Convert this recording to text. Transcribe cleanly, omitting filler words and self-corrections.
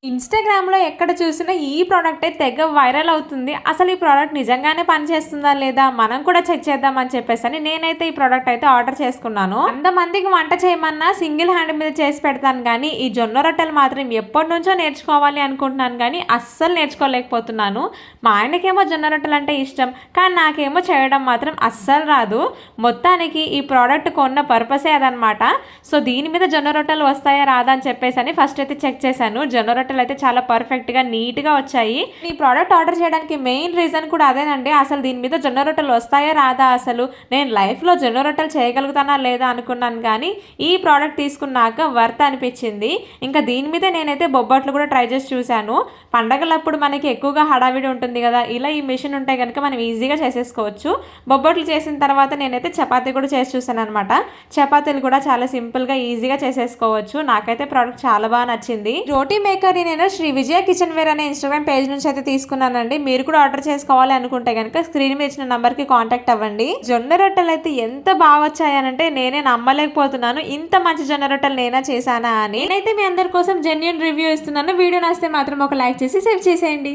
ఇన్‌స్టాగ్రామ్‌లో ఎక్కడ చూసినా ఈ ప్రొడక్టే తెగ వైరల్ అవుతుంది. అసలు ఈ ప్రొడక్ట్ నిజంగానే పనిచేస్తుందా లేదా? మనం కూడా చెక్ చేద్దాం అని చెప్పేసని నేనైతే ఈ ప్రొడక్ట్ అయితే ఆర్డర్ చేసుకున్నాను. 100 మందికి వంట చేయమన్నా సింగిల్ హ్యాండ్ మీద చేసి పెడతాను గానీ, ఈ జొన్న రొట్టెలు మాత్రం ఎప్పటినుంచో నేర్చుకోవాలి అనుకుంటున్నాను గానీ, అస్సలు నేర్చుకోలేకపోతున్నాను. మా ఆయనకేమో జొన్న రొట్టెలంటే ఇష్టం. కానీ నాకేమో చేయడం మాత్రం అస్సలు రాదు. మొత్తానికి ఈ ప్రొడక్ట్ కొన్న పర్పసే అదనమాట. సో, దీని మీద జొన్న రొట్టెలు వస్తాయా రాదా అని చెప్పేసని ఫస్ట్ అయితే చెక్ చేశాను. జొన్న రొట్టెలు అయితే చాలా పర్ఫెక్ట్‌గా నీట్‌గా వచ్చాయి. ఈ ప్రొడక్ట్ ఆర్డర్ చేయడానికి మెయిన్ రీజన్ కూడా అదేనండి. అసలు దీని మీద జొన్న రొట్టెలు వస్తాయా రాదా అసలు? నేను లైఫ్‌లో జొన్న రొట్టెలు చేయగలుగుతానా లేదా అనుకున్నాను గానీ, ఈ ప్రొడక్ట్ తీసుకున్నాక వర్త్ అనిపించింది. ఇంకా దీని మీద నేనైతే బొబ్బట్లు కూడా ట్రై చేసి చూశాను. పండగలప్పుడు మనకి ఎక్కువగా హడావిడి ఉంటుంది కదా! ఇలా ఈ మెషిన్ ఉంటే గనుక మనం ఈజీగా చేసేసుకోవచ్చు. బొబ్బట్లు చేసిన తర్వాత నేనైతే చపాతీ కూడా చేసి చూశాననమాట. చపాతీలు కూడా చాలా సింపుల్‌గా ఈజీగా చేసేసుకోవచ్చు. నాకైతే ప్రొడక్ట్ చాలా బాగా నచ్చింది. రోటీ మేకర్ నేను శ్రీ విజయ కిచెన్ వేర్ అనే ఇన్‌స్టాగ్రామ్ పేజ్ నుంచి అయితే తీసుకున్నానండి. మీరు కూడా ఆర్డర్ చేసుకోవాలి అనుకుంటే గనుక స్క్రీన్ మీద ఇచ్చిన నంబర్‌కి కాంటాక్ట్ అవ్వండి. జొన్న రొట్టెలు అయితే ఎంత బాగా వచ్చాయనంటే నేనే నమ్మలేకపోతున్నాను. ఇంత మంచి జొన్న రొట్టెలు నేనా చేశానా అని. నేనైతే మీ అందరి కోసం జెన్యూన్ రివ్యూ ఇస్తున్నాను. వీడియో నచ్చితే మాత్రం ఒక లైక్ చేసి సేవ్ చేసేయండి.